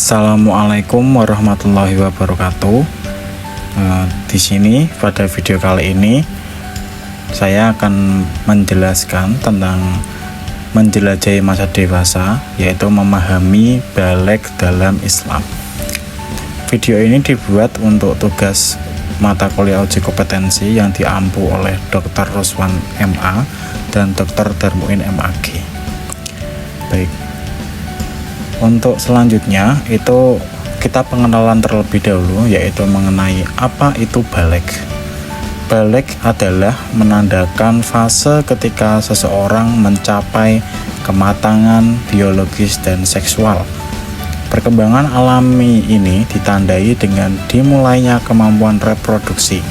Assalamualaikum warahmatullahi wabarakatuh. Di sini pada video kali ini saya akan menjelaskan tentang menjelajahi masa dewasa, yaitu memahami balik dalam Islam. Video ini dibuat untuk tugas mata kuliah uji kompetensi yang diampu oleh Dr. Ruswan MA dan Dr. Darmuin MAG. Baik. Untuk selanjutnya itu kita pengenalan terlebih dahulu, yaitu mengenai apa itu balik. Balik adalah menandakan fase ketika seseorang mencapai kematangan biologis dan seksual. Perkembangan alami ini ditandai dengan dimulainya kemampuan reproduksi.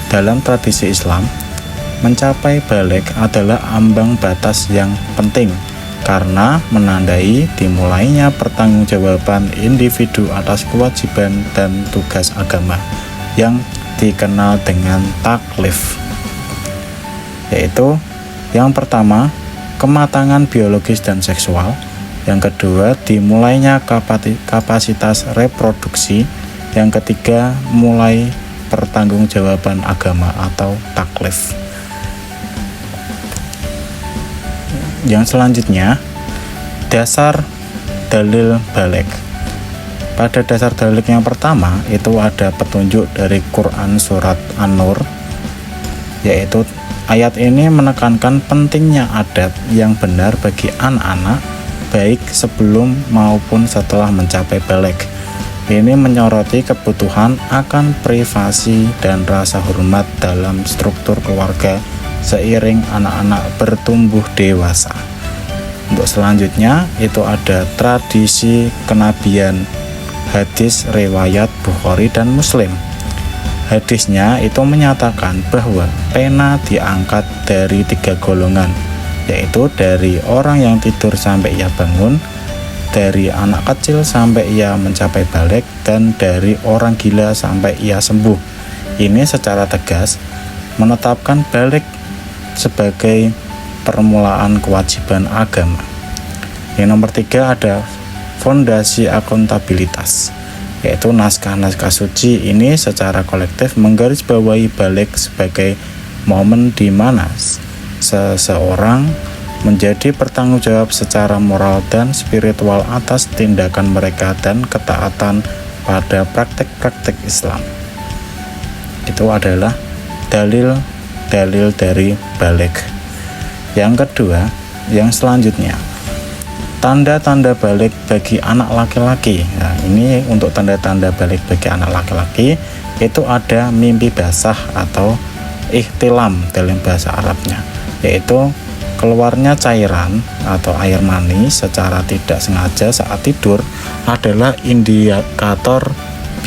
Dalam tradisi Islam, mencapai balik adalah ambang batas yang penting karena menandai dimulainya pertanggungjawaban individu atas kewajiban dan tugas agama yang dikenal dengan taklif, yaitu yang pertama kematangan biologis dan seksual, yang kedua dimulainya kapasitas reproduksi, yang ketiga mulai pertanggungjawaban agama atau taklif. Yang selanjutnya, dasar dalil balik. Pada dasar dalil yang pertama itu ada petunjuk dari Quran surat An-Nur, yaitu ayat ini menekankan pentingnya adab yang benar bagi anak-anak baik sebelum maupun setelah mencapai balik. Ini menyoroti kebutuhan akan privasi dan rasa hormat dalam struktur keluarga seiring anak-anak bertumbuh dewasa. Untuk selanjutnya itu ada tradisi kenabian, hadis riwayat Bukhari dan Muslim. Hadisnya itu menyatakan bahwa pena diangkat dari 3 golongan, yaitu dari orang yang tidur sampai ia bangun, dari anak kecil sampai ia mencapai balik, dan dari orang gila sampai ia sembuh. Ini secara tegas menetapkan balik sebagai permulaan kewajiban agama. Yang nomor 3 ada fondasi akuntabilitas, yaitu naskah-naskah suci ini secara kolektif menggarisbawahi balik sebagai momen di mana seseorang menjadi bertanggung jawab secara moral dan spiritual atas tindakan mereka dan ketaatan pada praktek-praktek Islam. Itu adalah dalil dari balik. Yang kedua, yang selanjutnya, tanda-tanda balik bagi anak laki-laki. Nah, ini untuk tanda-tanda balik bagi anak laki-laki itu ada mimpi basah atau ihtilam dalam bahasa Arabnya, yaitu keluarnya cairan atau air mani secara tidak sengaja saat tidur adalah indikator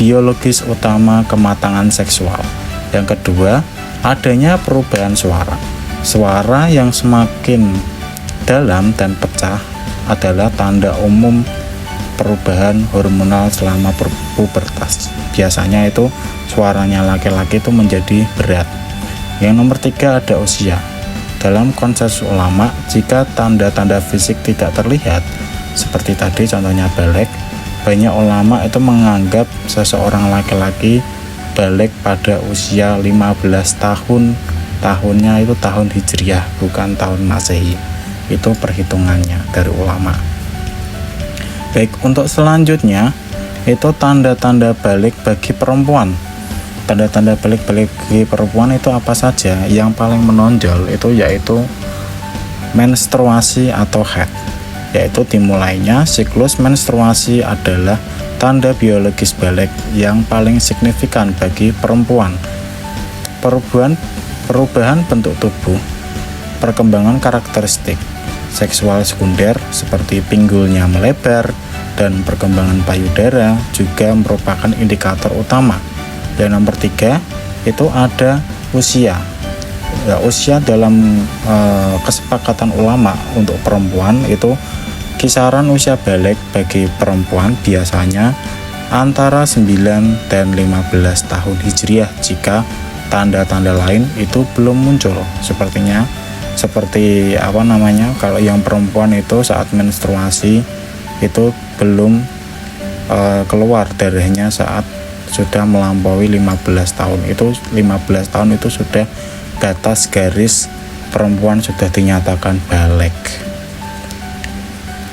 biologis utama kematangan seksual. Yang kedua, adanya perubahan suara yang semakin dalam dan pecah adalah tanda umum perubahan hormonal selama pubertas. Biasanya itu suaranya laki-laki itu menjadi berat. Yang nomor 3 ada usia. Dalam konsensus ulama, jika tanda-tanda fisik tidak terlihat seperti tadi contohnya balik, banyak ulama itu menganggap seseorang laki-laki balik pada usia 15 tahun. Tahunnya itu tahun Hijriah, bukan tahun Masehi. Itu perhitungannya dari ulama. Baik, untuk selanjutnya itu tanda-tanda balik bagi perempuan. Tanda-tanda balik bagi perempuan itu apa saja? Yang paling menonjol itu yaitu menstruasi atau haid, yaitu dimulainya siklus menstruasi adalah tanda biologis balik yang paling signifikan bagi perempuan. Perubahan bentuk tubuh, perkembangan karakteristik seksual sekunder seperti pinggulnya melebar dan perkembangan payudara juga merupakan indikator utama. Dan nomor 3 itu ada usia. Usia dalam kesepakatan ulama untuk perempuan itu kisaran usia balik bagi perempuan biasanya antara 9 dan 15 tahun Hijriah jika tanda-tanda lain itu belum muncul. Seperti kalau yang perempuan itu saat menstruasi itu belum keluar darahnya saat sudah melampaui 15 tahun. Itu 15 tahun itu sudah batas garis perempuan sudah dinyatakan balik.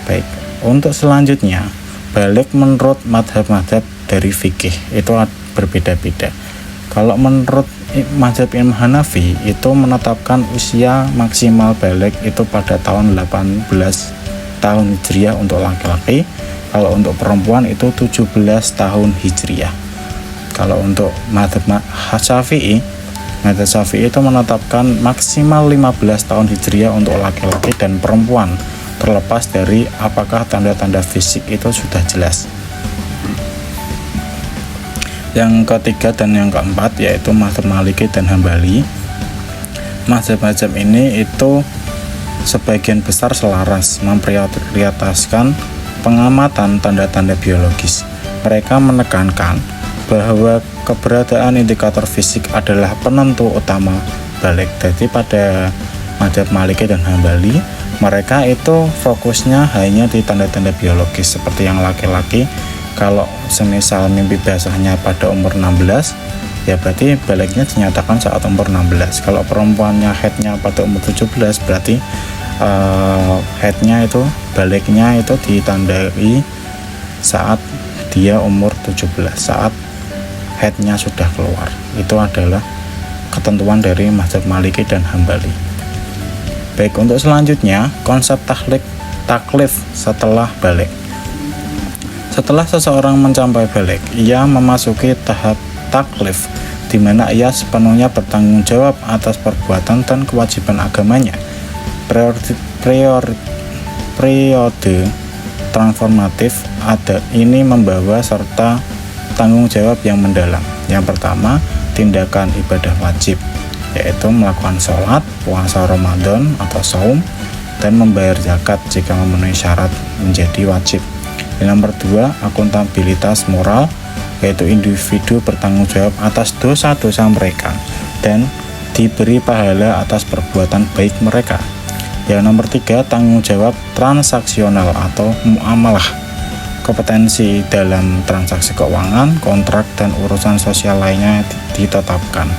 Baik, untuk selanjutnya, balik menurut madhab-madhab dari fikih itu berbeda-beda. Kalau menurut mazhab Imam Hanafi itu menetapkan usia maksimal balik itu pada tahun 18 tahun Hijriah untuk laki-laki. Kalau untuk perempuan itu 17 tahun Hijriah. Kalau untuk mazhab Syafi'i, mazhab Syafi'i itu menetapkan maksimal 15 tahun Hijriah untuk laki-laki dan perempuan, terlepas dari apakah tanda-tanda fisik itu sudah jelas. Yang ketiga dan yang keempat yaitu mazhab Maliki dan Hambali. Mazhab-mazhab ini itu sebagian besar selaras memprioritaskan pengamatan tanda-tanda biologis. Mereka menekankan bahwa keberadaan indikator fisik adalah penentu utama balik. Jadi pada mazhab Maliki dan Hambali, mereka itu fokusnya hanya di tanda-tanda biologis. Seperti yang laki-laki, kalau semisal mimpi basahnya pada umur 16, ya berarti baliknya dinyatakan saat umur 16. Kalau perempuannya haidnya pada umur 17, berarti haidnya itu, baliknya itu ditandai saat dia umur 17, saat haidnya sudah keluar. Itu adalah ketentuan dari mazhab Maliki dan Hambali. Baik, untuk selanjutnya konsep taklif setelah balik. Setelah seseorang mencapai balik, ia memasuki tahap taklif, di mana ia sepenuhnya bertanggung jawab atas perbuatan dan kewajiban agamanya. Periode transformatif ini membawa serta tanggung jawab yang mendalam. Yang pertama, tindakan ibadah wajib, yaitu melakukan sholat, puasa Ramadan atau saum, dan membayar zakat jika memenuhi syarat menjadi wajib. Yang nomor 2, akuntabilitas moral, yaitu individu bertanggung jawab atas dosa-dosa mereka dan diberi pahala atas perbuatan baik mereka. Yang nomor 3, tanggung jawab transaksional atau muamalah, kompetensi dalam transaksi keuangan, kontrak, dan urusan sosial lainnya ditetapkan.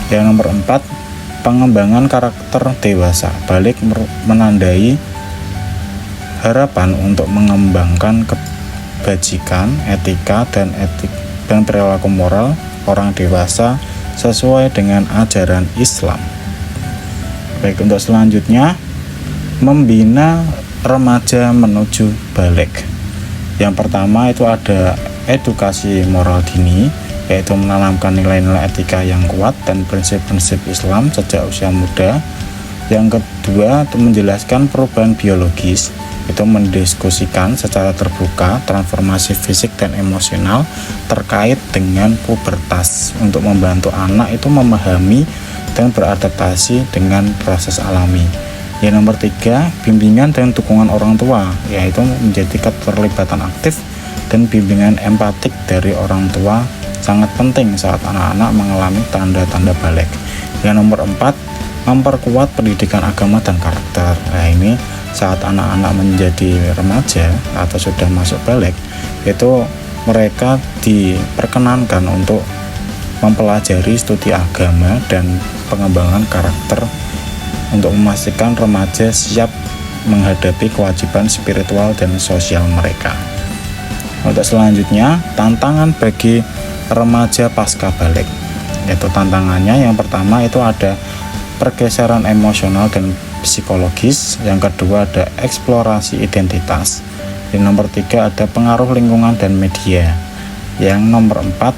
Yang nomor 4, pengembangan karakter dewasa. Balik menandai harapan untuk mengembangkan kebajikan, etika, dan perilaku moral orang dewasa sesuai dengan ajaran Islam. Baik, untuk selanjutnya, membina remaja menuju balik. Yang pertama itu ada edukasi moral dini, yaitu menanamkan nilai-nilai etika yang kuat dan prinsip-prinsip Islam sejak usia muda. Yang kedua, itu menjelaskan perubahan biologis, itu mendiskusikan secara terbuka transformasi fisik dan emosional terkait dengan pubertas untuk membantu anak itu memahami dan beradaptasi dengan proses alami. Yang nomor 3, bimbingan dan dukungan orang tua, yaitu menjadi keterlibatan aktif dan bimbingan empatik dari orang tua sangat penting saat anak-anak mengalami tanda-tanda balik. Yang nomor 4, memperkuat pendidikan agama dan karakter. Nah, ini saat anak-anak menjadi remaja atau sudah masuk balik, itu mereka diperkenankan untuk mempelajari studi agama dan pengembangan karakter untuk memastikan remaja siap menghadapi kewajiban spiritual dan sosial mereka. Untuk selanjutnya, tantangan bagi remaja pasca balik. Yaitu tantangannya yang pertama itu ada pergeseran emosional dan psikologis. Yang kedua ada eksplorasi identitas. Yang nomor 3 ada pengaruh lingkungan dan media. Yang nomor 4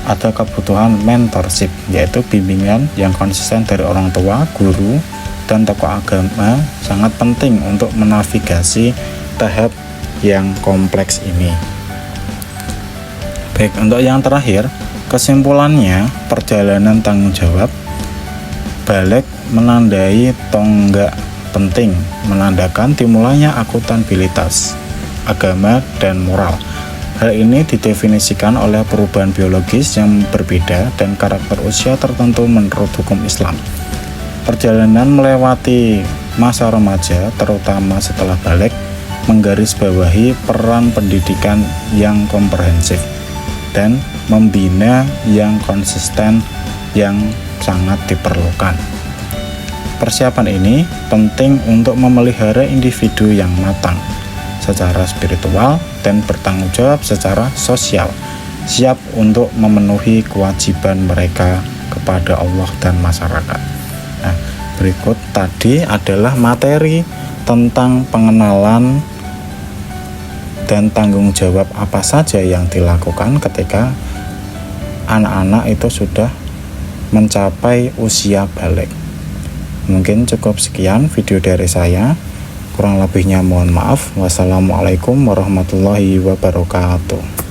ada kebutuhan mentorship, yaitu bimbingan yang konsisten dari orang tua, guru, dan tokoh agama sangat penting untuk menavigasi tahap yang kompleks ini. Baik, untuk yang terakhir, kesimpulannya perjalanan tanggung jawab balik menandai tonggak penting, menandakan dimulainya akuntabilitas agama dan moral. Hal ini didefinisikan oleh perubahan biologis yang berbeda dan karakter usia tertentu menurut hukum Islam. Perjalanan melewati masa remaja, terutama setelah balik, menggarisbawahi peran pendidikan yang komprehensif dan membina yang konsisten yang sangat diperlukan. Persiapan ini penting untuk memelihara individu yang matang secara spiritual dan bertanggung jawab secara sosial, siap untuk memenuhi kewajiban mereka kepada Allah dan masyarakat. Nah, berikut tadi adalah materi tentang pengenalan dan tanggung jawab apa saja yang dilakukan ketika anak-anak itu sudah mencapai usia balik. Mungkin cukup sekian video dari saya. Kurang lebihnya mohon maaf. Wassalamualaikum warahmatullahi wabarakatuh.